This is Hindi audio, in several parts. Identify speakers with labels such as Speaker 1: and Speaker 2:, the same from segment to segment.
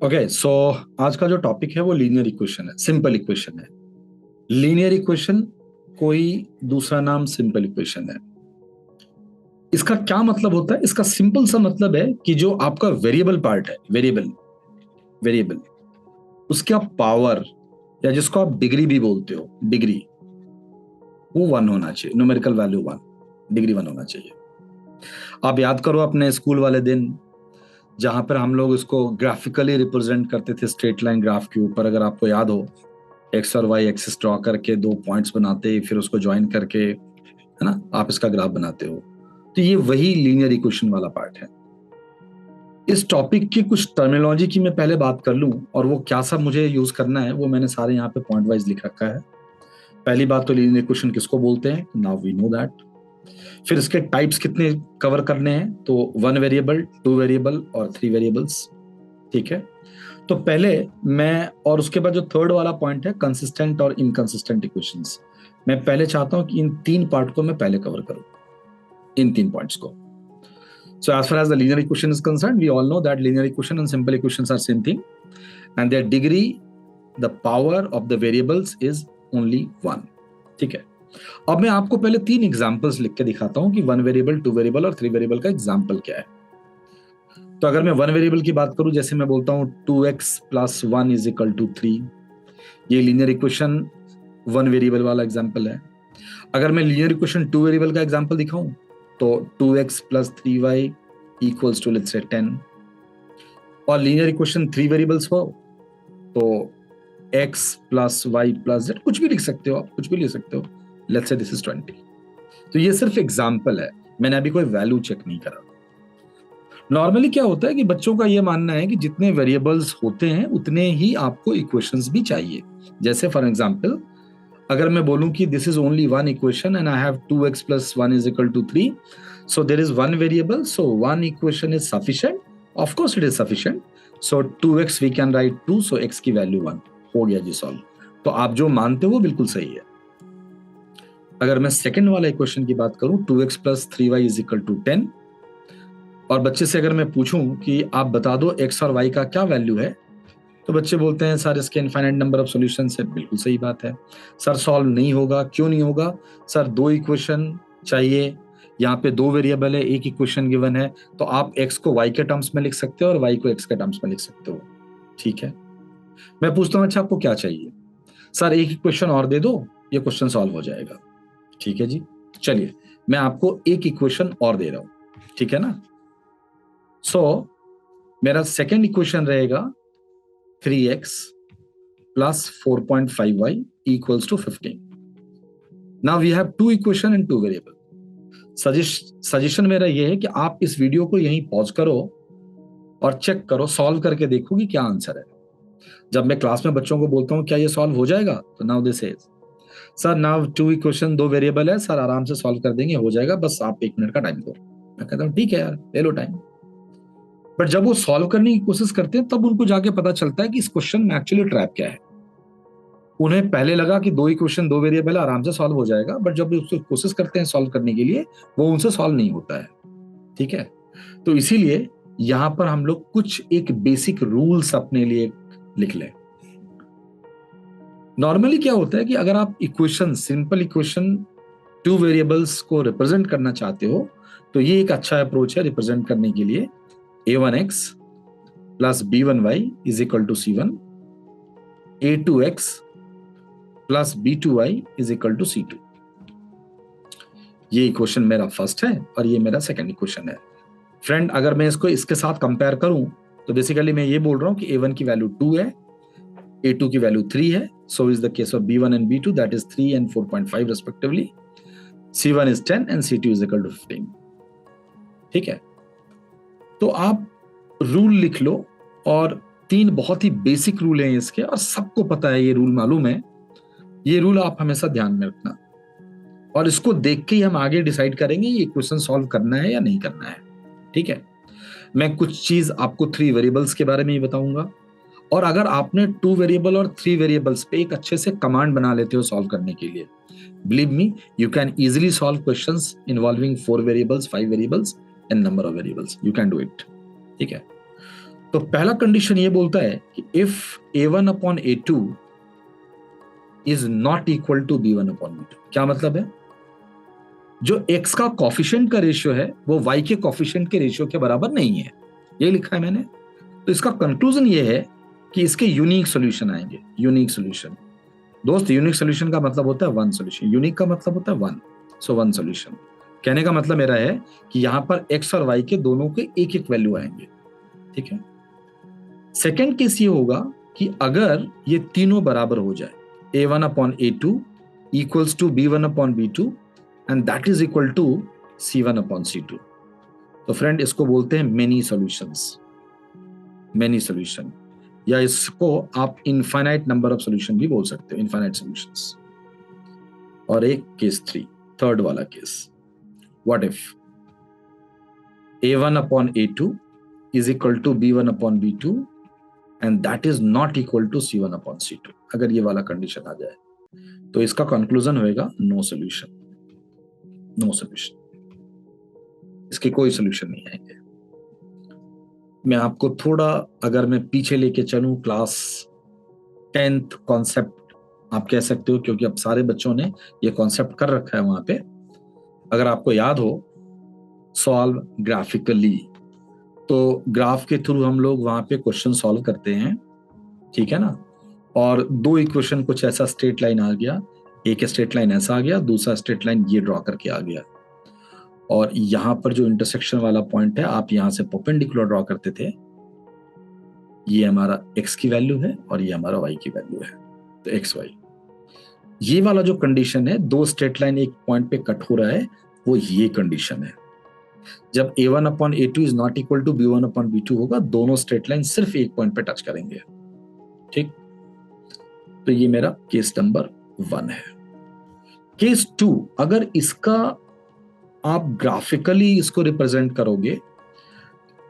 Speaker 1: ओके सो आज का जो टॉपिक है वो लीनियर इक्वेशन है, सिंपल इक्वेशन है। लीनियर इक्वेशन कोई दूसरा नाम सिंपल इक्वेशन है। इसका क्या मतलब होता है? इसका सिंपल सा मतलब है कि जो आपका वेरिएबल पार्ट है, वेरिएबल वेरिएबल उसका पावर या जिसको आप डिग्री भी बोलते हो, डिग्री वो 1 होना चाहिए। न्यूमेरिकल वैल्यू 1, डिग्री 1 होना चाहिए। आप याद करो अपने स्कूल वाले दिन जहां पर हम लोग इसको ग्राफिकली रिप्रेजेंट करते थे, स्ट्रेट लाइन ग्राफ के ऊपर। अगर आपको याद हो, एक्स और वाई एक्सिस ड्रॉ करके दो पॉइंट्स बनाते, फिर उसको ज्वाइन करके, है ना, आप इसका ग्राफ बनाते हो। तो ये वही लीनियर इक्वेशन वाला पार्ट है। इस टॉपिक की कुछ टर्मिनोलॉजी की मैं पहले बात कर लूं, और वो क्या सब मुझे यूज करना है वो मैंने सारे यहाँ पे पॉइंट वाइज लिख रखा है। पहली बात तो लीनियर इक्वेशन किसको बोलते हैं, नाउ वी नो दैट। फिर इसके टाइप्स कितने कवर करने हैं, तो 1 वेरिएबल, 2 वेरिएबल और 3 वेरिएबल्स। ठीक है, तो पहले मैं, और उसके बाद जो थर्ड वाला पॉइंट है कंसिस्टेंट और इनकंसिस्टेंट इक्वेशंस, मैं पहले चाहता हूं कि इन तीन पार्ट को मैं पहले कवर करूं, इन तीन पॉइंट्स को। So as far as the linear equation is concerned, we all know that linear equation and simple equations are same thing, and their degree, the power of the variables is only 1. ठीक है, अब मैं आपको पहले तीन एग्जांपल्स लिख के दिखाता हूं कि 1 वेरिएबल, 2 वेरिएबल और 3 वेरिएबल का एग्जांपल क्या है। तो अगर मैं 1 वेरिएबल की बात करूं, जैसे मैं बोलता हूं 2x + 1 = 3, ये लीनियर इक्वेशन 1 वेरिएबल वाला एग्जांपल है। अगर मैं लीनियर इक्वेशन 2 वेरिएबल का एग्जांपल दिखाऊं तो 2x + 3y = लेट्स से 10, और लीनियर इक्वेशन 3 वेरिएबल्स हो तो x + y + z, कुछ भी लिख सकते हो आप, कुछ भी लिख सकते हो। Let's say this is 20। तो ये सिर्फ एग्जांपल है, मैंने अभी कोई वैल्यू चेक नहीं करा। नॉर्मली क्या होता है कि बच्चों का ये मानना है कि जितने वेरिएबल्स होते हैं उतने ही आपको इक्वेशंस भी चाहिए। जैसे फॉर एग्जांपल, अगर मैं बोलूं कि this is only one equation and I have 2x + 1 = 3, so there is one variable, so one equation is sufficient. Of course it is sufficient. So 2x we can write 2, so x की वैल्यू 1 हो गया जी सॉल्व। तो आप जो मानते हो वो बिल्कुल सही है। अगर मैं सेकंड वाला इक्वेशन की बात करूं, 2x + 3y = 10, और बच्चे से अगर मैं पूछूं कि आप बता दो x और y का क्या वैल्यू है, तो बच्चे बोलते हैं सर इसके इनफाइनाइट नंबर ऑफ सॉल्यूशंस है। बिल्कुल सही बात है सर, सॉल्व नहीं होगा। क्यों नहीं होगा सर? दो इक्वेशन चाहिए, यहाँ पे दो वेरिएबल है, एक इक्वेशन गिवन है, तो आप x को y के टर्म्स में लिख सकते हो और y को x के टर्म्स में लिख सकते हो। ठीक है, मैं पूछता हूँ अच्छा आपको क्या चाहिए? सर एक इक्वेशन और दे दो, ये क्वेश्चन सॉल्व हो जाएगा। ठीक है जी, चलिए मैं आपको एक इक्वेशन और दे रहा हूँ, ठीक है ना। सो मेरा सेकेंड इक्वेशन रहेगा 3x + 4.5y = 15. Now we have two equation and two variable. Suggestion मेरा ये है कि आप इस वीडियो को यहीं पॉज करो और चेक करो, सॉल्व करके देखो कि क्या आंसर है। जब मैं क्लास में बच्चों को बोलता हूँ क्या ये सॉल्व हो जाएगा, तो now this is, sir now 2 equation, 2 variable है सर, आराम से सॉल्व कर देंगे, हो जाएगा, बस आप 1 मिनट का टाइम दो। मैं कहता हूँ ठीक है यार, ले लो टाइम। बट जब वो सॉल्व करने की कोशिश करते हैं तब उनको जाके पता चलता है कि इस क्वेश्चन में एक्चुअली ट्रैप क्या है। उन्हें पहले लगा कि 2 इक्वेशन 2 वेरिएबल आराम से सॉल्व हो जाएगा, बट जब उसको कोशिश करते हैं सॉल्व करने के लिए, वो उनसे सॉल्व नहीं होता है। ठीक है, तो इसीलिए यहां पर हम लोग कुछ एक बेसिक रूल्स अपने लिए लिख लें। नॉर्मली क्या होता है कि अगर आप इक्वेशन, सिंपल इक्वेशन 2 वेरिएबल्स को रिप्रेजेंट करना चाहते हो, तो ये एक अच्छा अप्रोच है रिप्रेजेंट करने के लिए। a1x + b1y = c1, a2x + b2y = c2। ये इक्वेशन मेरा फर्स्ट है और ये मेरा सेकंड इक्वेशन है। फ्रेंड, अगर मैं इसको इसके साथ कंपेयर करूं तो बेसिकली मैं ये बोल रहा हूं कि a1 की वैल्यू 2 है, a2 की वैल्यू 3 है। So is the case of b1 and b2, that is 3 and 4.5 respectively. c1 is 10 and c2 = 15। ठीक है, तो आप रूल लिख लो, और तीन बहुत ही बेसिक रूल हैं इसके, और सबको पता है ये रूल, मालूम है। ये रूल आप हमेशा ध्यान में रखना, और इसको देख के ही हम आगे डिसाइड करेंगे ये क्वेश्चन सॉल्व करना है या नहीं करना है। ठीक है, मैं कुछ चीज आपको 3 वेरिएबल्स के बारे में ही बताऊंगा, और अगर आपने 2 वेरिएबल और 3 वेरिएबल्स पे एक अच्छे से कमांड बना लेते हो सॉल्व करने के लिए, believe me you can easily solve questions involving 4 variables, 5 variables and number of variables, you can do it. ठीक है, तो पहला कंडीशन ये बोलता है कि if a1/a2 is not equal to b1/b2। क्या मतलब है? जो x का कॉफिशिएंट का रेशियो है वो y के कॉफिशिएंट के रेशियो के बराबर नहीं है, ये लिखा है मैंने। तो इसका कंक्लूजन ये है कि इसके यूनिक सॉल्यूशन आएंगे। यूनिक सॉल्यूशन दोस्त, यूनिक सॉल्यूशन का मतलब होता है वन सॉल्यूशन, यूनिक का मतलब होता है वन, सो वन सॉल्यूशन। कहने का मतलब मेरा है कि यहां पर x और y के दोनों के एक एक वैल्यू आएंगे, ठीक है। सेकेंड केस ये होगा कि अगर ये तीनों बराबर हो जाए, a1/a2 equals to b1/b2 and that is equal to c1/c2। तो फ्रेंड इसको बोलते हैं मेनी सॉल्यूशंस, मेनी सॉल्यूशन, या इसको आप इनफाइनाइट नंबर ऑफ सॉल्यूशन भी बोल सकते हो, इनफाइनाइट सॉल्यूशंस। और एक केस 3, थर्ड वाला case, what if a1/a2 is equal to b1/b2 and that is not equal to c1/c2। अगर ये वाला कंडीशन आ जाए तो इसका कंक्लूजन होएगा नो सॉल्यूशन, नो सॉल्यूशन, इसके कोई सॉल्यूशन नहीं आएंगे। मैं आपको थोड़ा, अगर मैं पीछे लेके चलूं, क्लास 10th कॉन्सेप्ट आप कह सकते हो, क्योंकि अब सारे बच्चों ने ये कॉन्सेप्ट कर रखा है वहां पे। अगर आपको याद हो, सॉल्व ग्राफिकली, तो ग्राफ के थ्रू हम लोग वहां पे क्वेश्चन सॉल्व करते हैं, ठीक है ना। और दो इक्वेशन कुछ ऐसा स्ट्रेट लाइन आ गया, एक स्ट्रेट लाइन ऐसा आ गया, दूसरा स्ट्रेट लाइन ये ड्रॉ करके आ गया, और यहां पर जो इंटरसेक्शन वाला पॉइंट है आप यहां से परपेंडिकुलर ड्रॉ करते थे। ये हमारा x की वैल्यू है और ये हमारा y की वैल्यू है, तो एक्स वाई। ये वाला जो कंडीशन है, दो स्ट्रेट लाइन एक पॉइंट पे कट हो रहा है, वो ये कंडीशन है। जब a1/a2 is not equal to b1/b2 होगा, दोनों स्ट्रेट लाइन सिर्फ एक पॉइंट पे टच करेंगे, ठीक। तो ये मेरा केस नंबर 1 है। केस 2, अगर इसका आप ग्राफिकली इसको रिप्रेजेंट करोगे,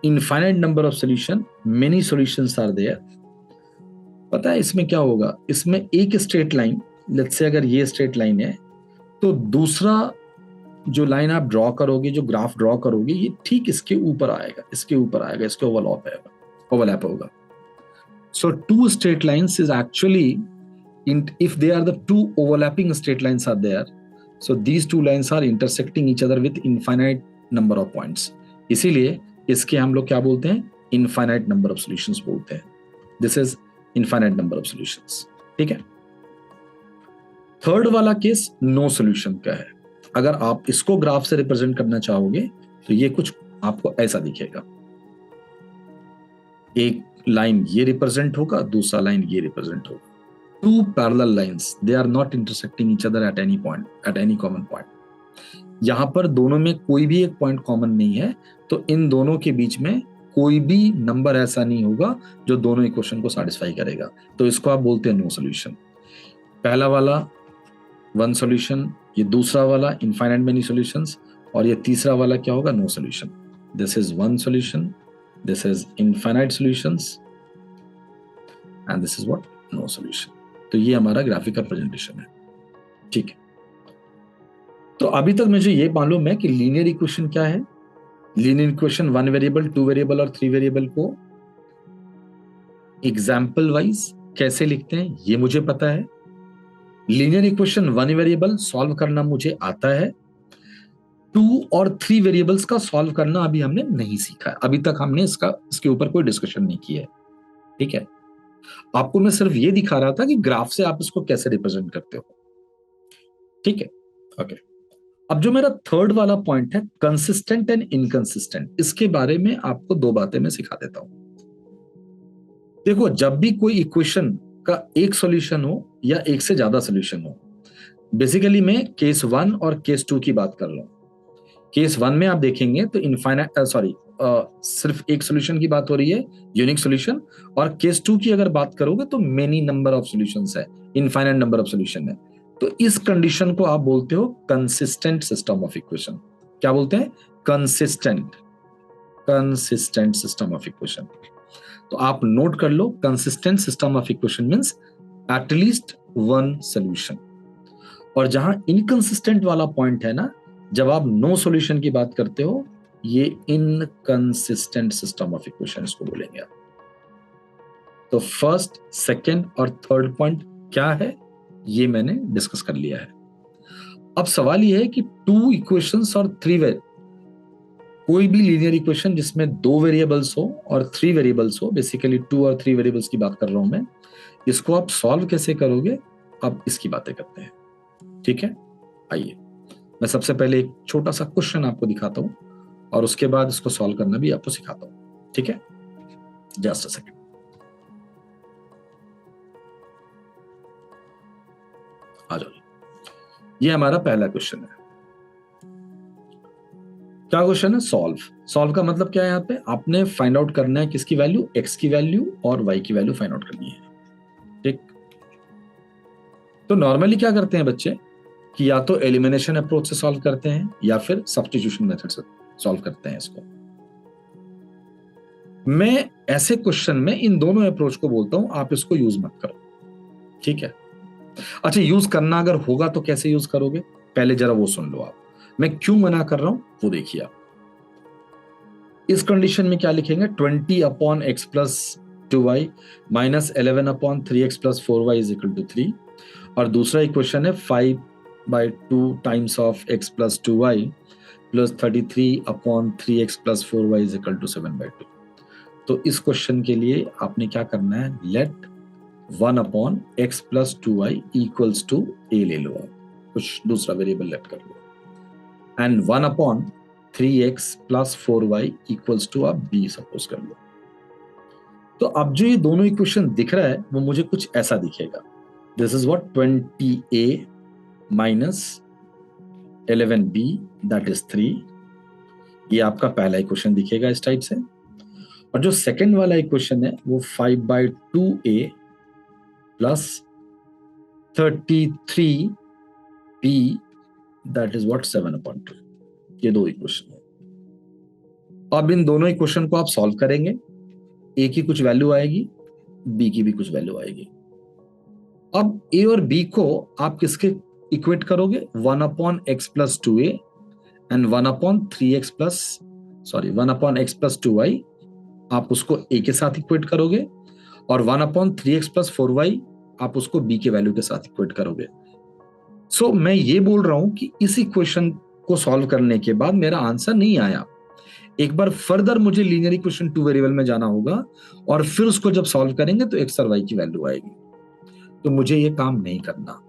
Speaker 1: infinite number of solution, many solutions are there. पता है इसमें क्या होगा? इसमें एक स्ट्रेट लाइन, लेट्स से अगर ये स्ट्रेट लाइन है, तो दूसरा जो लाइन आप ड्रॉ करोगे, जो ग्राफ ड्रॉ करोगे, ये ठीक इसके ऊपर आएगा, इसके ऊपर आएगा, इसके ओवरलैप होगा। So two straight lines is actually, if they are the two overlapping straight lines are there, so these two lines are intersecting each other with infinite number of points। इसीलिए इसके हम लोग क्या बोलते हैं? infinite number of solutions बोलते हैं। this is infinite number of solutions, ठीक है। थर्ड वाला केस नो सॉल्यूशन का है। अगर आप इसको ग्राफ से रिप्रेजेंट करना चाहोगे तो ये कुछ आपको ऐसा दिखेगा, एक लाइन ये रिप्रेजेंट होगा, दूसरा लाइन ये रिप्रेजेंट होगा। Two parallel lines, they are not intersecting each other at any point, at any common point। यहां पर दोनों में कोई भी एक पॉइंट कॉमन नहीं है, तो इन दोनों के बीच में कोई भी नंबर ऐसा नहीं होगा जो दोनों इक्वेशन को सैटिस्फाई करेगा, तो इसको आप बोलते हैं नो सॉल्यूशन। पहला वाला वन सॉल्यूशन, ये दूसरा वाला इनफाइनाइट मेनी सॉल्यूशंस, और ये तीसरा वाला क्या होगा? No solution. This is one solution, this is infinite solutions, and this is what? No solution. तो ये हमारा ग्राफिकल प्रेजेंटेशन है, ठीक है। तो अभी तक मुझे ये मालूम है कि लीनियर इक्वेशन क्या है। लीनियर इक्वेशन 1 वेरिएबल, 2 वेरिएबल और 3 वेरिएबल को एग्जाम्पल वाइज कैसे लिखते हैं ये मुझे पता है। लीनियर इक्वेशन 1 वेरिएबल सॉल्व करना मुझे आता है। 2 और 3 वेरिएबल्स का सॉल्व करना अभी हमने नहीं सीखा है, अभी तक हमने इसके ऊपर कोई डिस्कशन नहीं की है, ठीक है। आपको मैं सिर्फ ये दिखा रहा था कि ग्राफ से आप इसको कैसे रिप्रेजेंट करते हो, ठीक है, ओके। अब जो मेरा थर्ड वाला पॉइंट है, कंसिस्टेंट एंड इनकंसिस्टेंट, इसके बारे में आपको दो बातें मैं सिखा देता हूं। देखो, जब भी कोई इक्वेशन का एक सॉल्यूशन हो या एक से ज्यादा सॉल्यूशन हो, बेसिकली मैं केस 1 और केस 2 की बात कर रहा हूं। केस 1 में आप देखेंगे तो सिर्फ एक सॉल्यूशन की बात हो रही है, यूनिक सॉल्यूशन, और केस 2 की अगर बात करोगे तो मेनी नंबर ऑफ सॉल्यूशंस है, इनफाइनाइट नंबर ऑफ सॉल्यूशन है। तो इस कंडीशन को आप बोलते हो कंसिस्टेंट सिस्टम ऑफ इक्वेशन। क्या बोलते हैं? Consistent system of equation. तो आप नोट कर लो, consistent system of equation means at least one solution. और जहां इनकंसिस्टेंट वाला पॉइंट है ना, जब आप नो सॉल्यूशन की बात करते हो, ये इनकंसिस्टेंट सिस्टम ऑफ इक्वेशन इसको बोलेंगे आप, तो फर्स्ट, सेकंड और थर्ड पॉइंट क्या है ये मैंने डिस्कस कर लिया है। अब सवाल ये है कि टू इक्वेशंस और कोई भी लीनियर इक्वेशन जिसमें 2 वेरिएबल्स हो और 3 वेरिएबल्स हो, बेसिकली 2 और 3 वेरिएबल्स की बात कर रहा हूं मैं, इसको आप सॉल्व कैसे करोगे, अब इसकी बातें करते हैं। ठीक है, आइए मैं सबसे पहले एक छोटा सा क्वेश्चन आपको दिखाता हूं और उसके बाद इसको सॉल्व करना भी आपको सिखाता हूं। ठीक है, जस्ट अ सेकेंड। आ जाओ, ये हमारा पहला क्वेश्चन है। क्या क्वेश्चन है? सॉल्व का मतलब क्या है? यहाँ पे आपने फाइंड आउट करना है किसकी वैल्यू, एक्स की वैल्यू और वाई की वैल्यू फाइंड आउट करनी है। ठीक, तो नॉर्मली क्या करते हैं बच्चे कि या तो एलिमिनेशन अप्रोच से सॉल्व करते हैं या फिर सब्स्टिट्यूशन मेथड से सॉल्व करते हैं इसको। मैं ऐसे क्वेश्चन में इन दोनों अप्रोच को बोलता हूं, आप इसको यूज मत करो। ठीक है, अच्छा यूज करना अगर होगा तो कैसे यूज करोगे, पहले जरा वो सुन लो आप। मैं क्यों मना कर रहा हूं वो देखिए आप। इस कंडीशन में क्या लिखेंगे, 20 upon x plus 2y minus 11 upon 3x plus 4y is equal to 3। और दूसरा इक्वेशन है 5/2 times of x plus 2y plus 33 upon 3x plus 4y is equal to 7/2। तो इस क्वेश्चन के लिए आपने क्या करना है, let 1 upon x plus 2y equals to a ले लो, आप कुछ दूसरा वेरिएबल लेट कर लो, and 1 upon 3x plus 4y equals to आप b सपोज कर लो। तो अब जो ये दोनों इक्वेशन दिख रहा है वो मुझे कुछ ऐसा दिखेगा, this is what 20a minus 11b that is 3। ये आपका पहला इक्वेशन दिखेगा इस टाइप से। और जो सेकंड वाला इक्वेशन है वो 5/2a plus 33b that is what 7/2। ये दो इक्वेशन है। अब इन दोनों इक्वेशन को आप सॉल्व करेंगे, ए की कुछ वैल्यू आएगी, बी की भी कुछ वैल्यू आएगी। अब ए और बी को आप किसके इक्वेट करोगे, 1 upon x plus 2a and 1 upon 3x plus 1 upon x plus 2y, आप उसको a के साथ इक्वेट करोगे, और 1 अपॉन 3x प्लस 4y आप उसको b के वैल्यू के साथ इक्वेट करोगे। सो मैं ये बोल रहा हूं कि इस इक्वेशन को सॉल्व करने के बाद मेरा आंसर नहीं आया, एक बार फर्दर मुझे लीनियर इक्वेशन 2 वेरिएबल में जाना होगा और फिर उसको जब सॉल्व करेंगे तो x और y की वैल्यू आएगी। तो मुझे ये काम नहीं करना,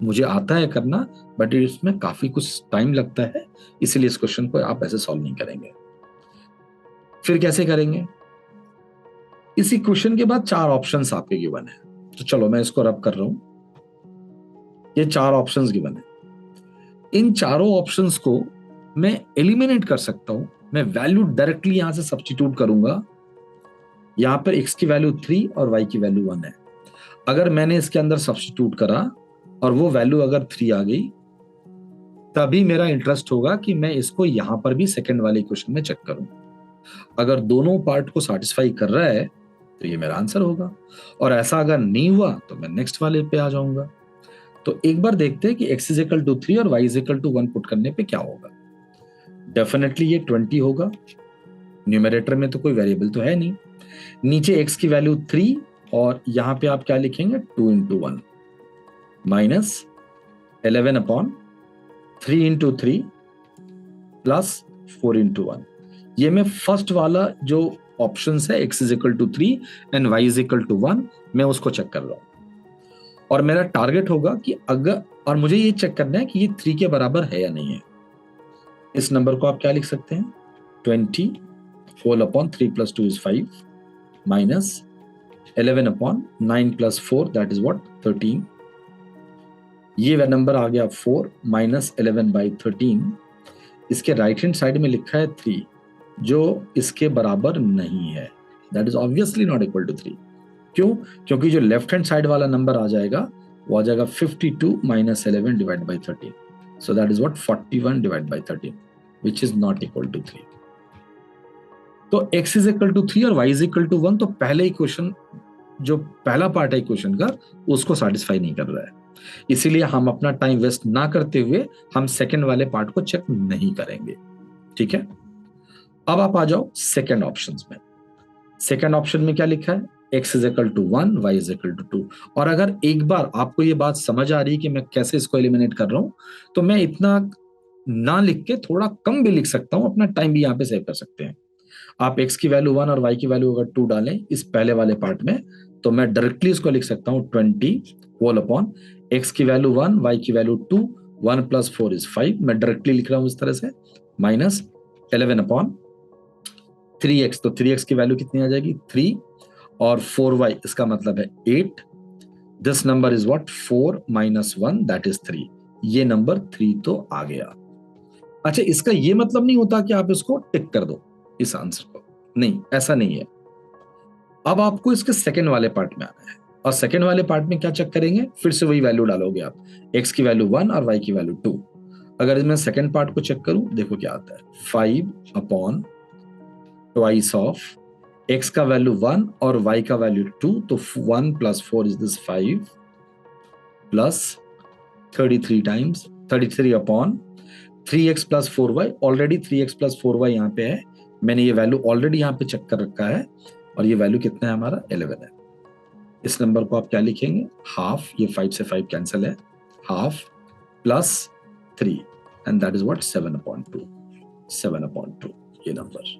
Speaker 1: मुझे आता है करना बट इसमें काफी कुछ टाइम लगता है, इसलिए इस क्वेश्चन को आप ऐसे सॉल्व नहीं करेंगे। फिर कैसे करेंगे, इस इक्वेशन के बाद 4 ऑप्शंस आपके गिवन है। तो चलो मैं इसको रब कर रहा हूं, ये 4 ऑप्शंस गिवन है। इन चारों ऑप्शंस को मैं एलिमिनेट कर सकता हूं, मैं वैल्यू डायरेक्टली यहां से सब्स्टिट्यूट करूंगा। यहां पर x की वैल्यू 3 और y की वैल्यू 1 है। अगर मैंने इसके अंदर सब्स्टिट्यूट करा और वो वैल्यू अगर 3 आ गई, तभी मेरा इंटरेस्ट होगा कि मैं इसको यहां पर भी सेकंड वाले इक्वेशन में चेक करूं। अगर दोनों पार्ट को सेटिस्फाई कर रहा है तो ये मेरा आंसर होगा, और ऐसा अगर नहीं हुआ तो मैं नेक्स्ट वाले पे आ जाऊंगा। तो एक बार देखते हैं कि x इज इक्वल टू 3 और y is equal to 1 put करने पे क्या होगा। डेफिनेटली ये 20 होगा, न्यूमरेटर में तो कोई वेरिएबल तो है नहीं, नीचे x की वैल्यू 3 और यहां पे आप क्या लिखेंगे, 2 into 1 minus 11 upon 3 into 3 plus 4 into 1। ये मैं फर्स्ट वाला जो ऑप्शन है x is equal to 3 and y is equal to 1, मैं उसको चेक कर रहा हूं। और मेरा टारगेट होगा कि अगर, और मुझे ये चेक करना है कि ये 3 के बराबर है या नहीं है। इस नंबर को आप क्या लिख सकते हैं, 20 whole upon 3 plus 2 is 5 minus 11 upon 9 plus 4 that is what 13। ये नंबर आ गया 4 माइनस 11/13। इसके राइट हैंड साइड में लिखा है 3 जो इसके बराबर नहीं है, that is obviously not equal to 3। क्यों? क्योंकि जो लेफ्ट हैंड साइड वाला नंबर आ जाएगा वो आ जाएगा 52 minus 11 divide by 13, so that is what 41 divide by 13 which is not equal to 3। तो x इज इक्वल टू 3 और y इज इक्वल टू 1, तो पहले इक्वेशन जो पहला पार्ट है इक्वेशन का उसको सेटिस्फाई नहीं कर रहा है, इसीलिए हम अपना टाइम वेस्ट ना करते हुए हम सेकंड वाले पार्ट को चेक नहीं करेंगे। ठीक है, अब आप आ जाओ सेकंड ऑप्शन में। सेकंड ऑप्शन में क्या लिखा है, x is equal to 1, y is equal to 2। और अगर एक बार आपको ये बात समझ आ रही है कि मैं कैसे इसको एलिमिनेट कर रहा हूं, तो मैं इतना ना लिख के थोड़ा कम भी लिख सकता हूं, अपना टाइम भी यहाँ पे सेव कर सकते हैं। आप x की वैल्यू 1 और y की वैल्यू अगर 2 डालें इस पहले वाले पार्ट में, तो मैं डायरेक्टली इसको लिख सकता हूं 20 होल अपॉन x की वैल्यू 1, y की वैल्यू 2, 1 प्लस 4 इज 5। मैं डायरेक्टली लिख रहा हूं इस तरह से, माइनस 11 अपॉन 3x। तो 3x की वैल्यू कितनी आ जाएगी 3, और 4y इसका मतलब है 8। This number is what 4 minus 1 that is 3। ये नंबर 3 तो आ गया। अच्छा, इसका ये मतलब नहीं होता कि आप इसको टिक कर दो इस आंसर को, नहीं, ऐसा नहीं है। अब आपको इसके सेकंड वाले पार्ट में आना है, और सेकंड वाले पार्ट में क्या चेक करेंगे, फिर से वही वैल्यू डालोगे आप, x की वैल्यू 1 और y की वैल्यू 2। अगर मैं सेकंड पार्ट को चेक करूं, देखो क्या आता है, 5 अपॉन ट्वाइस ऑफ x का वैल्यू 1 और y का वैल्यू 2, तो 1 plus 4 is this 5 plus 33 times 33 upon 3x plus 4y। Already 3x plus 4y यहाँ पे है, मैंने ये वैल्यू ऑलरेडी यहाँ पे चेक कर रखा है, और ये वैल्यू कितना है हमारा 11 है। इस नंबर को आप क्या लिखेंगे, हाफ, ये 5 से 5 कैंसिल है, half plus 3 and that is what 7/2, 7/2 ये नंबर।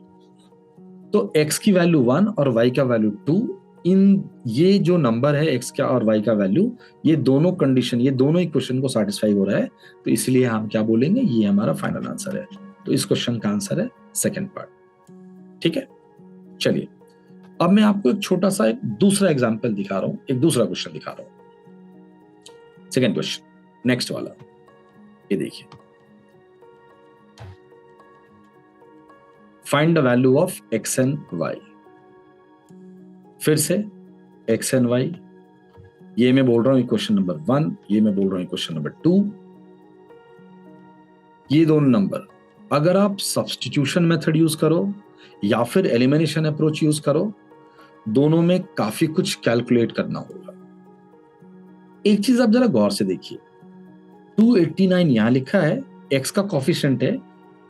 Speaker 1: तो x की वैल्यू 1 और y का वैल्यू 2, इन ये जो नंबर है x का और y का वैल्यू, ये दोनों कंडीशन, ये दोनों इक्वेशन को सैटिस्फाई हो रहा है, तो इसलिए हम क्या बोलेंगे, ये हमारा फाइनल आंसर है। तो इस क्वेश्चन का आंसर है सेकंड पार्ट। ठीक है, चलिए अब मैं आपको एक छोटा सा एक दूसरा एग्जांपल दिखा रहा हूं, एक दूसरा क्वेश्चन दिखा रहा हूं। सेकंड क्वेश्चन, नेक्स्ट वाला, ये देखिए, find the value of x and y। फिर से x एंड y, ये मैं बोल रहा हूं इक्वेशन नंबर 1, ये मैं बोल रहा हूं इक्वेशन नंबर 2। ये दोनों नंबर अगर आप सब्स्टिट्यूशन मेथड यूज करो या फिर एलिमिनेशन अप्रोच यूज करो, दोनों में काफी कुछ कैलकुलेट करना होगा। एक चीज आप जरा गौर से देखिए, 289 यहां लिखा है, x का कॉफिशिएंट है,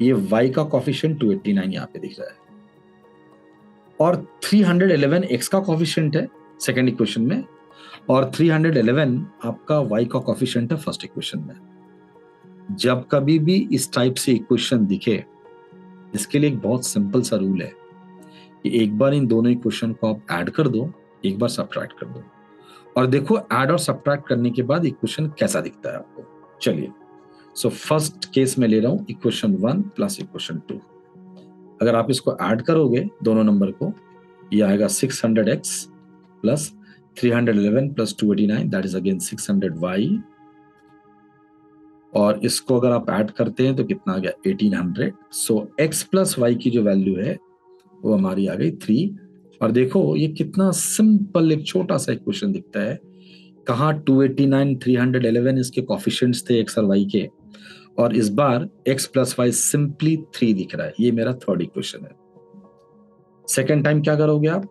Speaker 1: ये y का कॉफिशिएंट 289 यहां पे दिख रहा है, और 311 x का कॉफिशिएंट है सेकंड इक्वेशन में, और 311 आपका y का कॉफिशिएंट है फर्स्ट इक्वेशन में। जब कभी भी इस टाइप से इक्वेशन दिखे, इसके लिए एक बहुत सिंपल सा रूल है कि एक बार इन दोनों इक्वेशन को आप ऐड कर दो, एक बार सब्ट्रैक्ट कर दो, और देखो ऐड और सब्ट्रैक्ट करने के बाद इक्वेशन कैसा दिखता है आपको। चलिए, सो फर्स्ट केस में ले रहा हूं इक्वेशन 1 प्लस इक्वेशन 2। अगर आप इसको ऐड करोगे दोनों नंबर को, ये आएगा 600x plus 311 plus 289 that is again 600y, और इसको अगर आप ऐड करते हैं तो कितना आ गया 1800। सो x प्लस y की जो वैल्यू है वो हमारी आ गई 3। और देखो ये कितना सिंपल एक छोटा सा इक्वेशन दिखता है, कहाँ 289 311 इसके कॉफिशिएंट्स थे x और y के, और इस बार x प्लस वाई सिंपली 3 दिख रहा है। ये मेरा थर्ड इक्वेशन है। सेकेंड टाइम क्या करोगे आप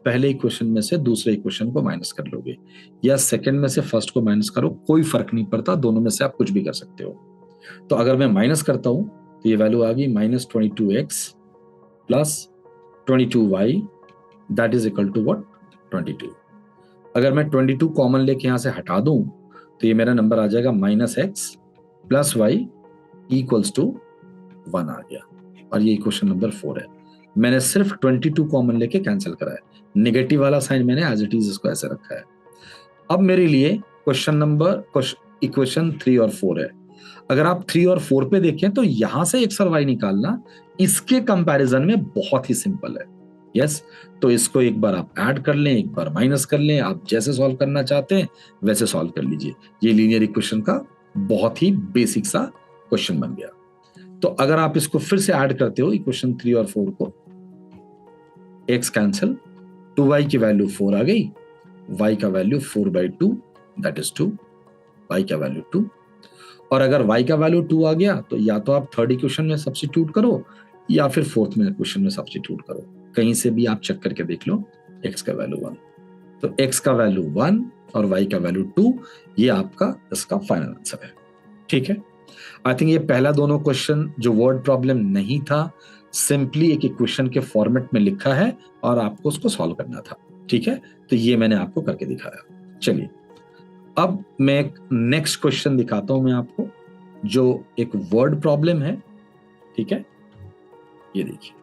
Speaker 1: पहले इक्वेशन में से दूसरे इक्वेशन को माइनस कर लोगे, या सेकेंड में से फर्स्ट को माइनस करो, कोई फर्क नहीं पड़ता, दोनों में से आप कुछ भी कर सकते हो। तो अगर मैं माइनस करता हूं तो ये वैल्यू आ गई -22x plus 22y that is equal to what 22। अगर मैं 22 कॉमन लेके यहां से हटा दूं तो ये मेरा नंबर आ जाएगा -x plus y equals to 1 आ गया, और ये इक्वेशन नंबर 4 है। मैंने सिर्फ 22 कॉमन लेके कैंसिल करा है, नेगेटिव वाला साइन मैंने एज इट इज इसको ऐसे रखा है। अब मेरे लिए क्वेश्चन नंबर इक्वेशन 3 और 4 है। अगर आप 3 और 4 पे देखें तो यहां से x और y निकालना इसके कंपैरिजन में बहुत ही सिंपल है। यस, तो इसको एक बार आप ऐड कर लें, एक बार माइनस कर लें, आप जैसे सॉल्व करना चाहते हैं वैसे सॉल्व कर लीजिए। ये लीनियर इक्वेशन का बहुत ही बेसिक सा क्वेश्चन बन गया। तो अगर आप इसको फिर से ऐड करते हो इक्वेशन 3 और 4 को, x कैंसिल, 2y की वैल्यू 4 आ गई, y का वैल्यू 4/2 दैट इज 2, y का वैल्यू 2। और अगर y का वैल्यू 2 आ गया तो या तो आप थर्ड इक्वेशन में सब्स्टिट्यूट करो या फिर फोर्थ में इक्वेशन में सब्स्टिट्यूट करो, कहीं से भी आप चेक करके देख लो x का वैल्यू 1। तो x का वैल्यू 1 और y का वैल्यू 2, ये आपका इसका फाइनल आंसर है। ठीक है, आई थिंक ये पहला दोनों क्वेश्चन जो वर्ड प्रॉब्लम नहीं था, सिंपली एक इक्वेशन के फॉर्मेट में लिखा है और आपको उसको सॉल्व करना था। ठीक है, तो ये मैंने आपको करके दिखाया। चलिए अब मैं एक नेक्स्ट क्वेश्चन दिखाता हूं मैं आपको, जो एक वर्ड प्रॉब्लम है। ठीक है, ये देखिए,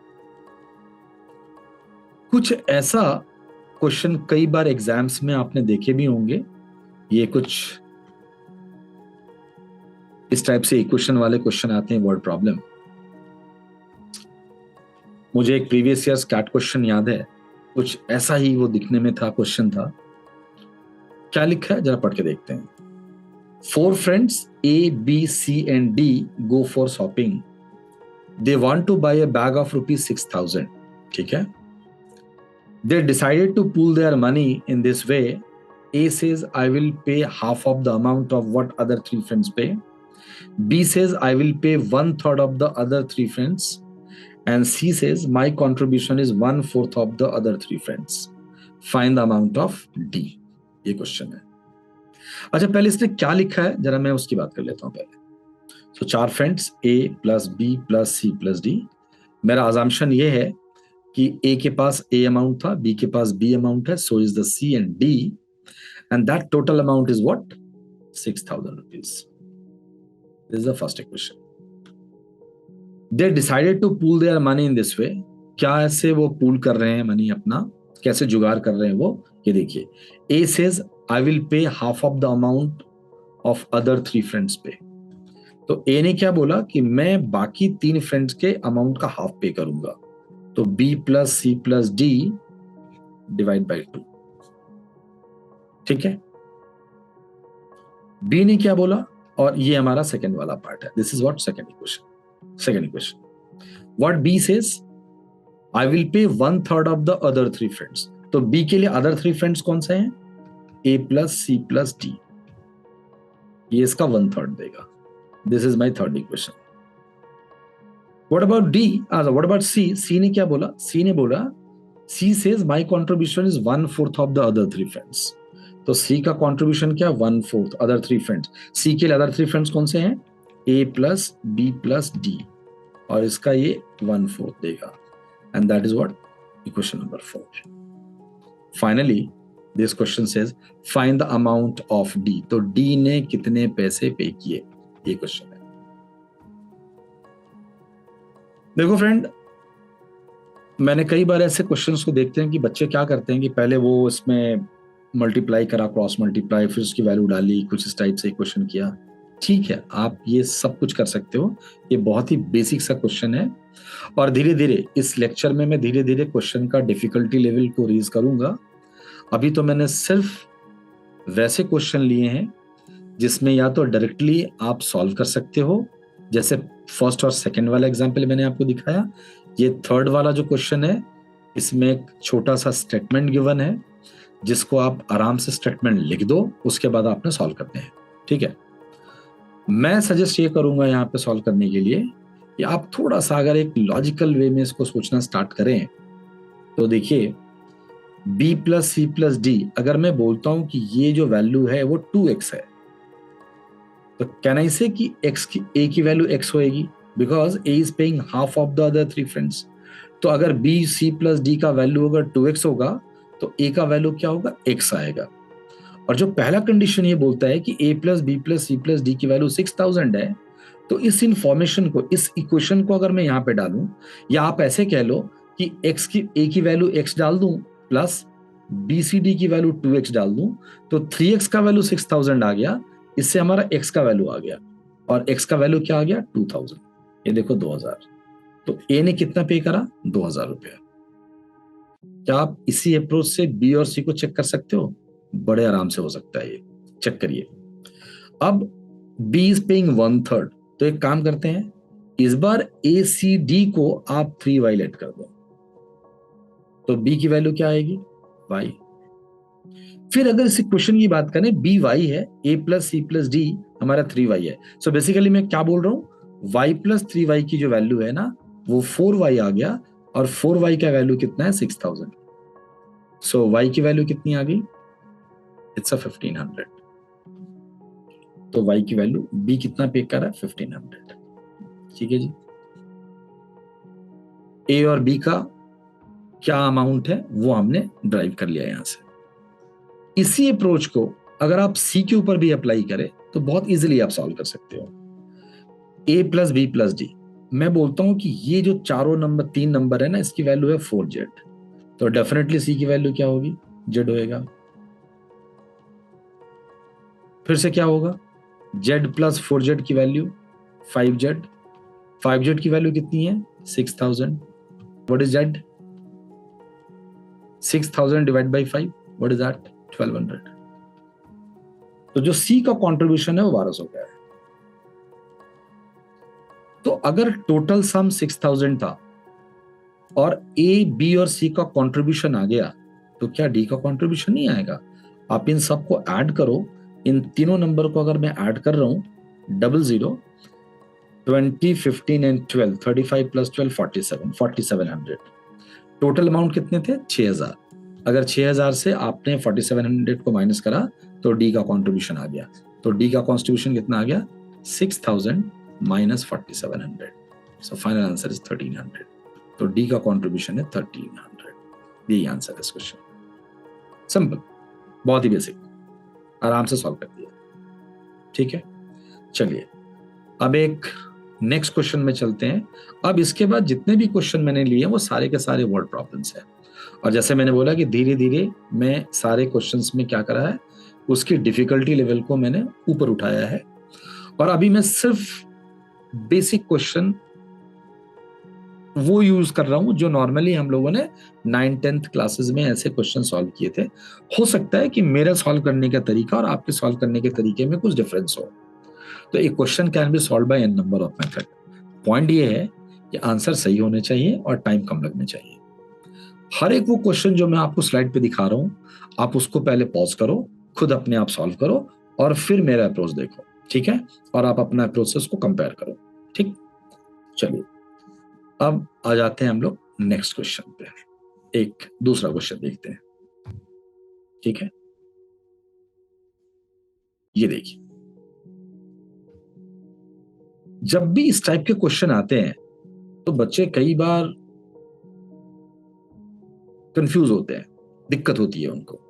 Speaker 1: कुछ ऐसा क्वेश्चन कई बार एग्जाम्स में आपने देखे भी होंगे। ये कुछ इस टाइप से इक्वेशन वाले क्वेश्चन आते हैं, वर्ड प्रॉब्लम। मुझे एक प्रीवियस ईयर कैट क्वेश्चन याद है, कुछ ऐसा ही वो दिखने में था, क्वेश्चन था। क्या लिखा है जरा पढ़ के देखते हैं। 4 friends A, B, C and D go for shopping. They want to buy a bag of rupees 6,000. ठीक है, they decided to pool their money in this way. A says I will pay half of the amount of what other 3 friends pay. B says I will pay 1/3 of the other 3 friends. And C says my contribution is 1/4 of the other 3 friends. Find the amount of D. ये क्वेश्चन है। अच्छा, पहले इसने क्या लिखा है जरा मैं उसकी बात कर लेता हूं पहले। सो 4 friends A plus B plus C plus D। मेरा अजम्पशन ये है कि A के पास A अमाउंट था, B के पास B अमाउंट है, so is the C and D, and that total amount is what? 6,000 rupees. This is the first equation. They decided to pool their money in this way. क्या ऐसे वो पूल कर रहे हैं मनी अपना, कैसे जुगाड़ कर रहे हैं वो, ये देखिए। A says I will pay half of the amount of other 3 friends pay. तो A ने क्या बोला कि मैं बाकी 3 फ्रेंड्स के अमाउंट का हाफ पे करूंगा, तो B plus C plus D divide by 2। ठीक है, B ने क्या बोला, और ये हमारा सेकेंड वाला पार्ट है। This is what second equation. Second equation, what B says, I will pay 1/3 of the other 3 friends. तो B के लिए अदर 3 फ्रेंड्स कौन से हैं? A plus C plus D, ये इसका 1/3 देगा। This is my third equation. What about D? What about C? C ने क्या बोला? C ने बोला, C says my contribution is 1/4 of the other 3 friends. तो C का contribution क्या? 1/4 other 3 friends. C के लिए other 3 friends कौन से हैं? A plus B plus D, और इसका ये 1/4 देगा, and that is what? Equation number 4. Finally, this question says find the amount of D. तो D ने कितने पैसे पे किए, ये क्वेश्चन है। देखो फ्रेंड, मैंने कई बार ऐसे क्वेश्चंस को देखते हैं कि बच्चे क्या करते हैं कि पहले वो इसमें मल्टीप्लाई करा, क्रॉस मल्टीप्लाई, फिर उसकी वैल्यू डाली, कुछ इस टाइप से क्वेश्चन किया। ठीक है, आप ये सब कुछ कर सकते हो, ये बहुत ही बेसिक सा क्वेश्चन है, और धीरे धीरे इस लेक्चर में मैं धीरे धीरे क्वेश्चन का डिफिकल्टी लेवल को रेज करूंगा। अभी तो मैंने सिर्फ वैसे क्वेश्चन लिए हैं जिसमें या तो डायरेक्टली आप सॉल्व कर सकते हो, जैसे फर्स्ट और सेकंड वाला एग्जाम्पल मैंने आपको दिखाया। ये थर्ड वाला जो क्वेश्चन है, इसमें एक छोटा सा स्टेटमेंट गिवन है, जिसको आप आराम से स्टेटमेंट लिख दो, उसके बाद आपने सॉल्व करते हैं। ठीक है, मैं सजेस्ट ये करूंगा यहाँ पे सॉल्व करने के लिए कि आप थोड़ा सा अगर एक लॉजिकल वे में इसको सोचना स्टार्ट करें, तो देखिए B plus C plus D, अगर मैं बोलता हूं कि ये जो वैल्यू है वो 2x है, तो कैन आई से कि A की वैल्यू x होएगी, because A is paying half of the other 3 friends. तो अगर B C प्लस D का वैल्यू अगर 2x होगा, तो A का वैल्यू क्या होगा? x आएगा। और जो पहला कंडीशन ये बोलता है कि A plus B plus C plus D की वैल्यू 6,000 है, तो इस इंफॉर्मेशन को, इस इक्वेशन को अगर मैं यहाँ पे डालूं, या आप ऐसे कह लो कि A की वैल्यू x डाल दूं प्लस BCD की वैल्यू 2x डाल दूं, तो 3x का वैल्यू 6,000 आ गया, इससे हमारा x का वैल्यू आ गया, और x का वैल्यू क्या आ गया? 2,000। ये देखो 2,000। तो A ने कितना पे करा? 2,000 रुपया। क्या आप इसी अप्रोच से B और C को चेक कर सकते हो? बड़े आराम से हो सकता है, ये चेक करिए। अब B इज पेइंग 1/3, तो एक काम करते हैं, इस बार ACD को आप 3y लेट कर दो, तो B की वैल्यू क्या आएगी? y। फिर अगर इस क्वेश्चन की बात करें, B y है, A plus C plus D हमारा 3y है। सो बेसिकली मैं क्या बोल रहा हूं, y प्लस 3y की जो वैल्यू है ना, वो 4y आ गया, और 4y का वैल्यू कितना है? 6,000। सो y की वैल्यू कितनी आ गई? इट्स 1,500। तो y की वैल्यू B कितना पे कर रहा है? 1,500। ठीक है जी। A और B का क्या अमाउंट है वो हमने ड्राइव कर लिया यहां से। इसी अप्रोच को अगर आप सी के ऊपर भी अप्लाई करें तो बहुत इजीली आप सॉल्व कर सकते हो। ए प्लस बी प्लस डी, मैं बोलता हूं कि ये जो चारों नंबर, 3 नंबर है ना, इसकी वैल्यू है 4z, तो डेफिनेटली सी की वैल्यू क्या होगी, z होएगा। फिर से क्या होगा, z प्लस 4z की वैल्यू 5z, 5z की वैल्यू कितनी है 6000, what is z, 6000 divide by 5, what is that 1200। तो जो सी का कंट्रीब्यूशन है वो 1200 का है। तो अगर टोटल सम 6000 था और ए बी और सी का कंट्रीब्यूशन आ गया, तो क्या डी का कंट्रीब्यूशन नहीं आएगा। आप इन सबको ऐड करो, इन तीनों नंबर को अगर मैं ऐड कर रहा हूं, 00, 20, 15 एंड 12, 35 प्लस 12 47, 4700। टोटल अमाउंट कितने थे 6000। अगर 6000 से आपने 4700 को माइनस करा तो डी का कंट्रीब्यूशन आ गया। तो डी का कॉन्ट्रीब्यूशन कितना आ गया 6000 minus 4700, so final answer is 1300। तो डी का कंट्रीब्यूशन है 1300। यही आंसर है इस क्वेश्चन। सिंपल, बहुत ही बेसिक, आराम से सॉल्व कर दिया। ठीक है, चलिए अब एक नेक्स्ट क्वेश्चन में चलते हैं। अब इसके बाद जितने भी क्वेश्चन मैंने लिए वो सारे के सारे वर्ड प्रॉब्लम्स हैं, और जैसे मैंने बोला कि धीरे धीरे मैं सारे क्वेश्चंस में क्या करा है, उसकी डिफिकल्टी लेवल को मैंने ऊपर उठाया है। और अभी मैं सिर्फ बेसिक क्वेश्चन वो यूज कर रहा हूं जो नॉर्मली हम लोगों ने 9th-10th क्लासेस में ऐसे क्वेश्चन सॉल्व किए थे। हो सकता है कि मेरा सॉल्व करने का तरीका और आपके सॉल्व करने के तरीके में कुछ डिफरेंस हो, तो एक question can be solve by an number of method. Point ये है कि आंसर सही होने चाहिए और टाइम कम लगने चाहिए। हर एक वो क्वेश्चन जो मैं आपको स्लाइड पे दिखा रहा हूं, आप उसको पहले पॉज करो, खुद अपने आप सॉल्व करो और फिर मेरा अप्रोच देखो, ठीक है, और आप अपना अप्रोच से उसको कंपेयर करो। ठीक, चलिए अब आ जाते हैं हम लोग नेक्स्ट क्वेश्चन पे। एक दूसरा क्वेश्चन देखते हैं, ठीक है। ये देखिए, जब भी इस टाइप के क्वेश्चन आते हैं तो बच्चे कई बार कंफ्यूज होते हैं, दिक्कत होती है उनको।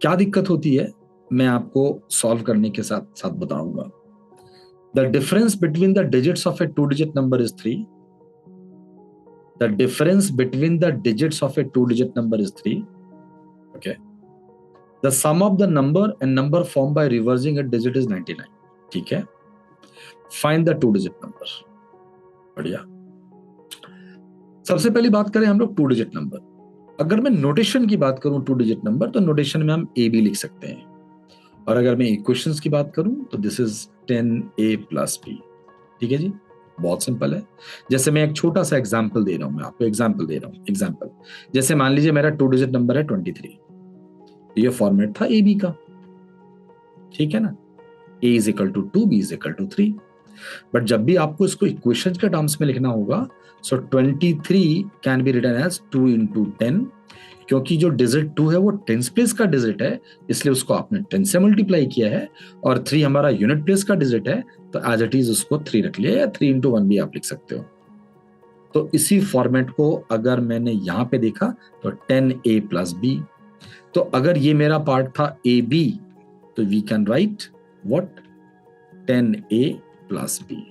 Speaker 1: क्या दिक्कत होती है मैं आपको सॉल्व करने के साथ साथ बताऊंगा। The difference between the digits of A 2-digit number is 3। The difference between the digits of a 2-digit number is 3. Okay. The sum of the number and number formed by reversing a digit is 99. ठीक है. Find the 2-digit number. बढ़िया. सबसे पहली बात करें हम लोग 2-digit नंबर। अगर मैं नोटेशन की बात करूं 2-digit नंबर, तो नोटेशन में हम ए बी लिख सकते हैं, और अगर मैं इक्वेशंस की बात करूं तो this is 10a plus B. ठीक है जी, बहुत सिंपल है। जैसे मैं एक छोटा सा एग्जांपल दे रहा हूं, मैं आपको एग्जांपल दे रहा हूं। एग्जांपल जैसे मान लीजिए मेरा 2-digit नंबर है 23, ये फॉर्मेट था ए बी का, ठीक है ना, a is equal to 2, b is equal to 3। But जब भी आपको इसको इक्वेशन के टर्म्स में लिखना होगा, so 23 can be written as 2 into 10, क्योंकि जो डिजिट 2 है वो टेंस प्लेस का डिजिट है, इसलिए उसको आपने 10 से मल्टीप्लाई किया है, और 3 हमारा यूनिट प्लेस का डिजिट है, तो एज इट इज उसको 3 रख लिया, या 3 इंटू 1 भी आप लिख सकते हो। तो इसी फॉर्मेट को अगर मैंने यहां पे देखा तो 10a प्लस बी, तो अगर ये मेरा पार्ट था ए बी, तो we can write what 10a plus b,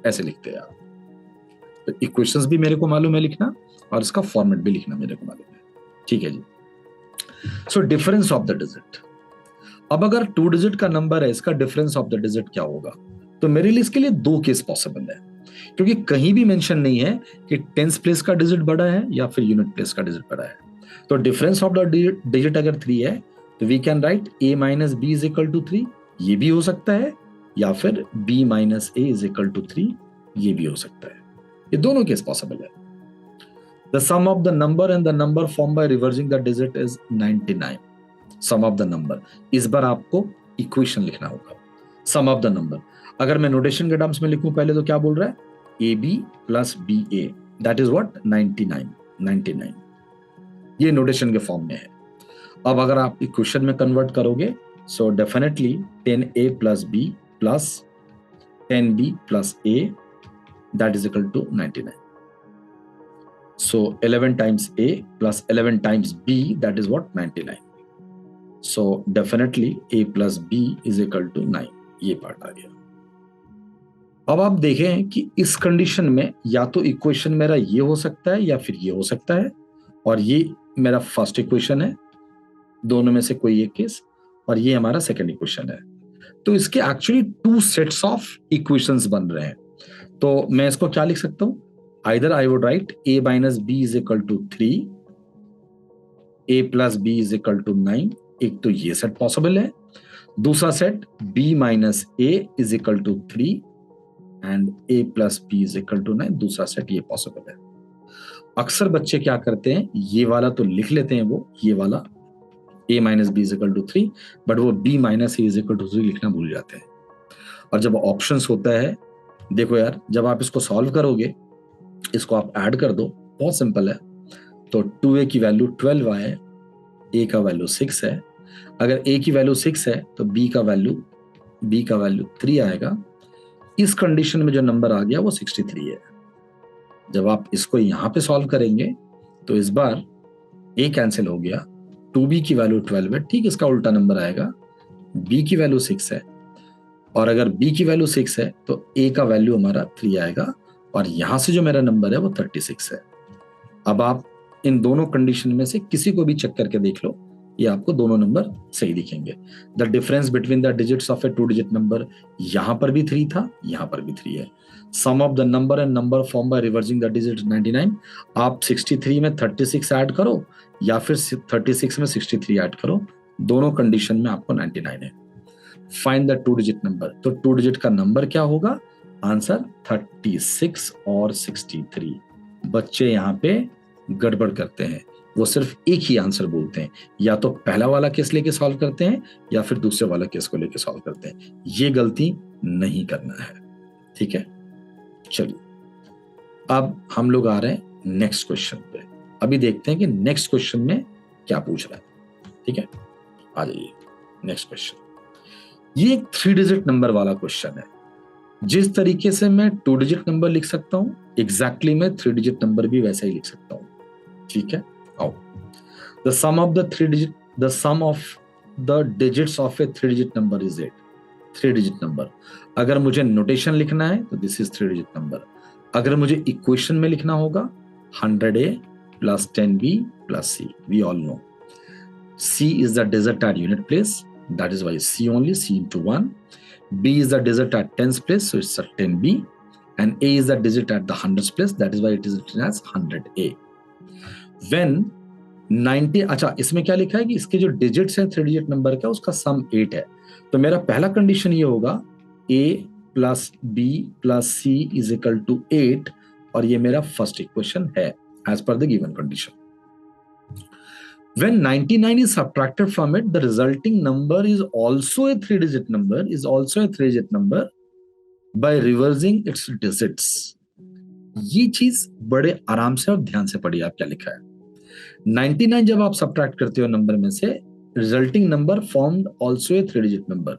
Speaker 1: ऐसे लिखते हैं आप। तो इक्वेशंस भी मेरे को मालूम है लिखना, और इसका फॉर्मेट भी लिखना मेरे को मालूम है। ठीक है जी। So difference of the digit, अब अगर 2-digit का नंबर है, इसका डिफरेंस ऑफ द डिजिट क्या होगा, तो मेरे लिए इसके लिए 2 केस पॉसिबल है, क्योंकि कहीं भी मेंशन नहीं है कि टेंस प्लेस का डिजिट बड़ा है या फिर यूनिट प्लेस का डिजिट बड़ा है। तो डिफरेंस ऑफ द डिजिट अगर 3 है, तो we can write a minus B is equal to 3, ये भी हो सकता है, या फिर b minus A is equal to 3, ये भी हो सकता है। ये दोनों केस पॉसिबल है। The sum of the number and the number formed by reversing the digit is 99. Sum of the number, इस बार आपको इक्वेशन लिखना होगा। Sum of the number, अगर मैं नोटेशन के टर्म्स में लिखूं पहले, तो क्या बोल रहा है, a b plus b A, that is what 99। ये नोटेशन के फॉर्म में है। अब अगर आप इक्वेशन में कन्वर्ट करोगे, so definitely 10a plus B plus 10b plus a, that is equal to 99। So 11 times A plus 11 times B, that is what? 99. So definitely A plus B is equal to 9. ये पार्ट आ गया। अब आप देखें कि इस कंडीशन में या तो इक्वेशन मेरा ये हो सकता है या फिर ये हो सकता है, और ये मेरा फर्स्ट इक्वेशन है, दोनों में से कोई एक केस, और ये हमारा सेकंड इक्वेशन है। तो इसके actually two sets of equations बन रहे हैं। तो मैं इसको क्या लिख सकता हूं? Either I would write a minus B is equal to 3, a plus B is equal to 9। एक तो ये सेट पॉसिबल है। दूसरा set b minus a is equal to 3 and a plus b is equal to 9, दूसरा सेट ये पॉसिबल है। अक्सर बच्चे क्या करते हैं, ये वाला तो लिख लेते हैं, वो ये वाला a minus B is equal to 3, but वो b minus a is equal to 3 लिखना भूल जाते हैं। और जब ऑप्शंस होता है, देखो यार, जब आप इसको सॉल्व करोगे, इसको आप ऐड कर दो, बहुत सिंपल है। तो 2a की वैल्यू 12 आए, a का वैल्यू 6 है। अगर a की वैल्यू 6 है तो b का वैल्यू 3 आएगा। इस कंडीशन में जो नंबर आ गया वो 63 है। जब आप इसको यहां पे सॉल्व करेंगे तो इस बार a कैंसिल हो गया, 2b की वैल्यू 12 है, ठीक इसका उल्टा नंबर आएगा, b की वैल्यू 6 है, और अगर b की वैल्यू 6 है तो a का वैल्यू हमारा 3 आएगा, और यहां से जो मेरा नंबर है वो 36 है। अब आप इन दोनों कंडीशन में से किसी को भी चेक करके देख लो, ये आपको दोनों नंबर सही दिखेंगे। The difference between the digits of A 2 digit number, यहां पर भी 3 था, यहां पर भी 3 है। Sum of the number and number form by reversing the digit 99। आप 63 में 36 ऐड करो या फिर 36 में 63 ऐड करो, दोनों कंडीशन में आपको 99 है। फाइंड द 2 डिजिट नंबर, तो 2 डिजिट का नंबर क्या होगा? आंसर 36 और 63। बच्चे यहाँ पे गड़बड़ करते हैं, वो सिर्फ एक ही आंसर बोलते हैं, या तो पहला वाला केस लेके सॉल्व करते हैं या फिर दूसरे वाला केस को लेके सॉल्व करते हैं। ये गलती नहीं करना है, ठीक है। चलिए अब हम लोग आ रहे हैं नेक्स्ट क्वेश्चन पे। अभी देखते हैं कि नेक्स्ट क्वेश्चन में क्या पूछ रहा है, ठीक है। आ जाइए नेक्स्ट क्वेश्चन। ये एक 3 डिजिट नंबर वाला क्वेश्चन है। जिस तरीके से मैं 2 डिजिट नंबर लिख सकता हूं, एग्जैक्टली मैं 3 डिजिट नंबर भी वैसा ही लिख सकता हूं, ठीक है। आओ, the sum of the digits of a 3 digit number is 8। 3 digit number, अगर मुझे नोटेशन लिखना है तो दिस इज 3 डिजिट नंबर। अगर मुझे इक्वेशन में लिखना होगा 100a plus 10b plus c, we all know c is the digit at unit place, that is why c only, c into 1. b is the digit at tens place, so it's a 10b, and a is the digit at the hundreds place, that is why it is written as 100a. when 90, अच्छा इसमें क्या लिखा है कि इसके जो डिजिट्स हैं 3 डिजिट नंबर का, उसका सम 8 है। तो मेरा पहला कंडीशन ये होगा a plus b plus c is equal to 8, और ये मेरा फर्स्ट इक्वेशन है as per the given condition. When 99 is subtracted from it, the resulting number is also a 3 digit number by reversing its digits. ये चीज बड़े आराम से और ध्यान से पढ़िए, आप क्या लिखा है। 99 जब आप सब्ट्रैक्ट करते हो नंबर में से, resulting number formed also a 3 digit number.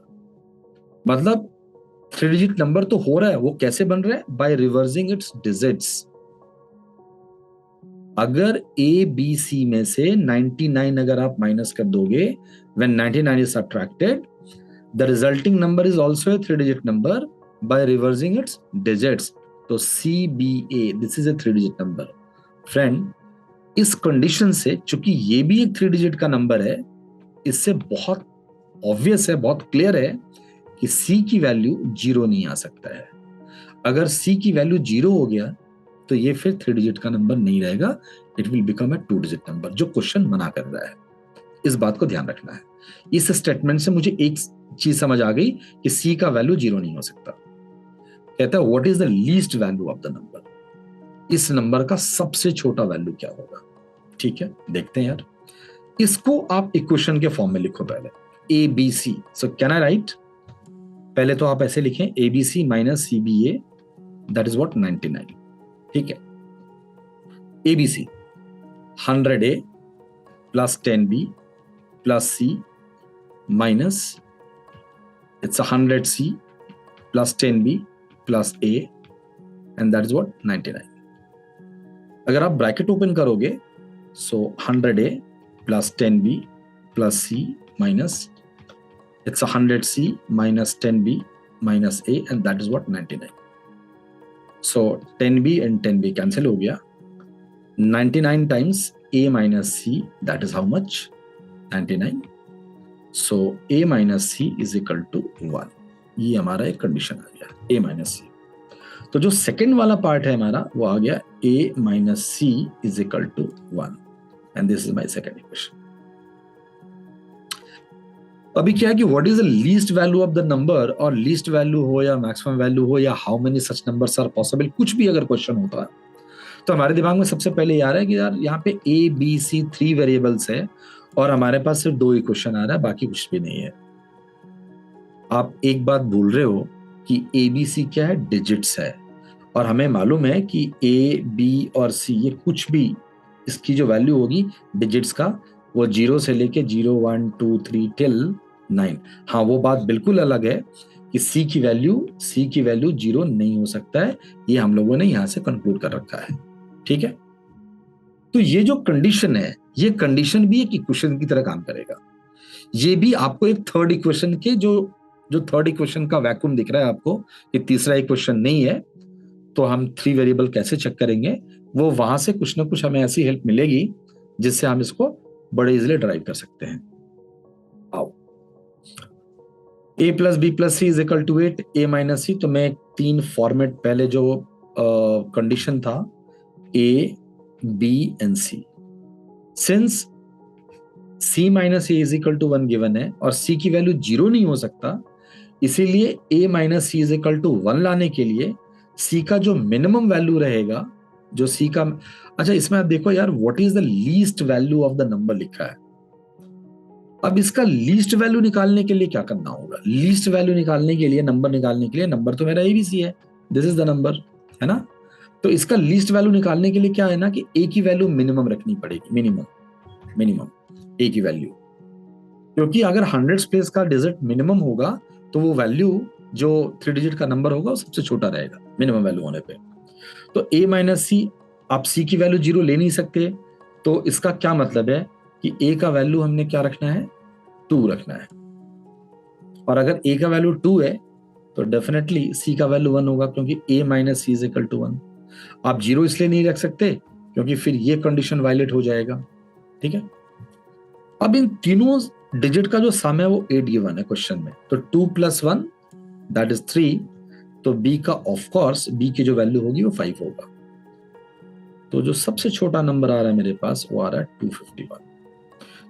Speaker 1: मतलब 3 डिजिट नंबर तो हो रहा है, वो कैसे बन रहा है? By reversing it's digits. अगर ए बी सी में से 99 अगर आप माइनस कर दोगे, when 99 is subtracted, the resulting number is also a 3 digit number by reversing its digits. तो CBA, this is a 3 digit number. Friend, इस कंडीशन से, चूंकि ये भी एक 3 डिजिट का नंबर है, इससे बहुत ऑब्वियस है, बहुत क्लियर है कि C की वैल्यू 0 नहीं आ सकता है। अगर C की वैल्यू 0 हो गया तो ये फिर 3 डिजिट का नंबर नहीं रहेगा, it will become a 2 digit number, जो क्वेश्चन मना कर रहा है। इस बात को ध्यान रखना है। इस स्टेटमेंट से मुझे एक चीज समझ आ गई कि सी का वैल्यू 0 नहीं हो सकता। कहता है what is the least value of the number, इस नंबर का सबसे छोटा वैल्यू क्या होगा, ठीक है। देखते हैं यार, इसको आप इक्वेशन के फॉर्म में लिखो पहले, A B C. So can I write, पहले तो आप ऐसे लिखें A B C minus C B A, that is what 99, ठीक है। ABC 100A plus 10B plus C minus it's 100C plus 10B plus A, and that is what 99. अगर आप ब्रैकेट ओपन करोगे, सो 100A plus 10B plus C minus, it's 100C minus 10B minus A, and that is what 99. So 10B and 10B cancel हो गया. 99 times A minus C, that is how much? 99. So A minus C is equal to 1. ये हमारा एक कंडीशन आ गया, A minus C. तो जो सेकेंड वाला पार्ट है हमारा वो आ गया A minus C is equal to 1. And this is my second equation. अभी क्या है कि what is the least value of the number, और लीस्ट वैल्यू हो या मैक्सिमम वैल्यू हो या how many such numbers are possible, कुछ भी अगर क्वेश्चन होता है तो हमारे दिमाग में सबसे पहले ये आ रहा है कि यार यहाँ पे A B C 3 वेरिएबल्स है और हमारे पास सिर्फ 2 इक्वेशन आ रहा है, बाकी कुछ भी नहीं है. आप एक बात भूल रहे हो कि A B C क्या है, डिजिट्स है, और हमें मालूम है कि A B और C ये कुछ भी इसकी जो वैल्यू होगी डिजिट्स का वो 0 से लेके 0 1 2 3 टिल 9. हाँ, वो बात बिल्कुल अलग है कि C की वैल्यू 0 नहीं हो सकता है, ये हम लोगों ने यहां से कंक्लूड कर रखा है. ठीक है, तो ये जो कंडीशन है, ये कंडीशन भी एक इक्वेशन की तरह काम करेगा. ये भी आपको एक थर्ड इक्वेशन के जो थर्ड इक्वेशन का वैक्यूम दिख रहा है आपको कि तीसरा इक्वेशन नहीं है, तो हम 3 वेरिएबल कैसे चेक करेंगे, वो वहां से कुछ ना कुछ हमें ऐसी हेल्प मिलेगी जिससे हम इसको बड़े इजिली ड्राइव कर सकते हैं. आओ, A plus B plus C is equal to 8, A minus C. तो मैं 3 फॉर्मेट, पहले जो कंडीशन था A B and C, since C minus A is equal to 1 given है और C की वैल्यू 0 नहीं हो सकता, इसीलिए A minus C is equal to 1 लाने के लिए C का जो मिनिमम वैल्यू रहेगा, जो C का, अच्छा इसमें आप देखो यार, what is the least value of the number लिखा है. अब इसका लीस्ट वैल्यू निकालने के लिए क्या करना होगा, लीस्ट वैल्यू निकालने के लिए, नंबर निकालने के लिए, नंबर तो मेरा ABC है, दिस इज द नंबर, है ना. तो इसका लीस्ट वैल्यू निकालने के लिए क्या है ना कि A की वैल्यू मिनिमम रखनी पड़ेगी, मिनिमम A की वैल्यू, क्योंकि अगर 100 प्लेस का डिजिट मिनिमम होगा तो वो वैल्यू जो 3 डिजिट का नंबर होगा वो सबसे छोटा रहेगा मिनिमम वैल्यू होने पे. तो A माइनस C, आप C की वैल्यू 0 ले नहीं सकते, तो इसका क्या मतलब है कि A का वैल्यू हमने क्या रखना है, 2 रखना है. और अगर A का वैल्यू 2 है तो डेफिनेटली C का वैल्यू 1 होगा, क्योंकि A minus C is equal to 1. आप 0 इसलिए नहीं रख सकते क्योंकि फिर ये कंडीशन वायलेट हो जाएगा. ठीक है, अब इन तीनों डिजिट का जो सम है वो 8 गिवन है क्वेश्चन में, तो 2 प्लस 1 दैट इज 3. तो B का ऑफ कोर्स B की जो वैल्यू होगी वो 5 होगा. तो जो सबसे छोटा नंबर आ रहा है मेरे पास वो आ रहा है 251.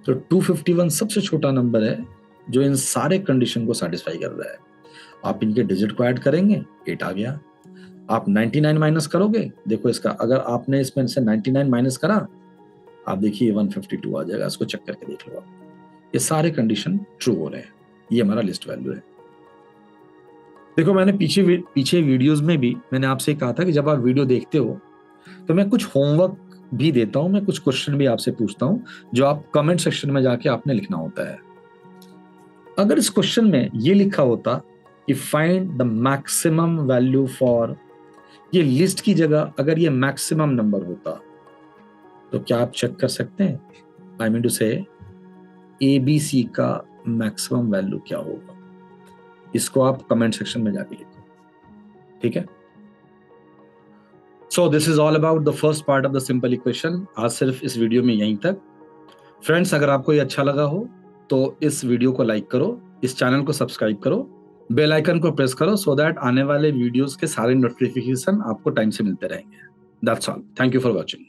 Speaker 1: तो 251 सबसे छोटा नंबर है जो इन सारे कंडीशन को सेटिस्फाई कर रहा है. आप इनके डिजिट को ऐड करेंगे, 8 आ गया. आप 99 माइनस करोगे, देखो इसका, अगर आपने इसमें से 99 माइनस करा, आप देखिए 152 आ जाएगा. इसको चेक करके देख लो आप, ये सारे कंडीशन ट्रू हो रहे हैं. ये हमारा लिस्ट वैल्यू है. देखो, मैंने पीछे वीडियोस में भी मैंने आपसे कहा था कि जब आप वीडियो देखते हो तो मैं कुछ होमवर्क भी देता हूं, मैं कुछ क्वेश्चन भी आपसे पूछता हूं जो आप कमेंट सेक्शन में जाके आपने लिखना होता है. अगर इस क्वेश्चन में ये लिखा होता कि find the maximum value for, ये लिस्ट की जगह अगर ये मैक्सिमम नंबर होता तो क्या आप चेक कर सकते हैं, आई मीन टू से ABC का मैक्सिमम वैल्यू क्या होगा. इसको आप कमेंट सेक्शन में जाके लिखो. ठीक है, so this is all about the first part of the simple equation. आज सिर्फ इस वीडियो में यहीं तक. फ्रेंड्स, अगर आपको ये अच्छा लगा हो तो इस वीडियो को लाइक करो, इस चैनल को सब्सक्राइब करो, बेल आइकन को प्रेस करो, सो दैट आने वाले वीडियोस के सारे नोटिफिकेशन आपको टाइम से मिलते रहेंगे. That's all. Thank you for watching.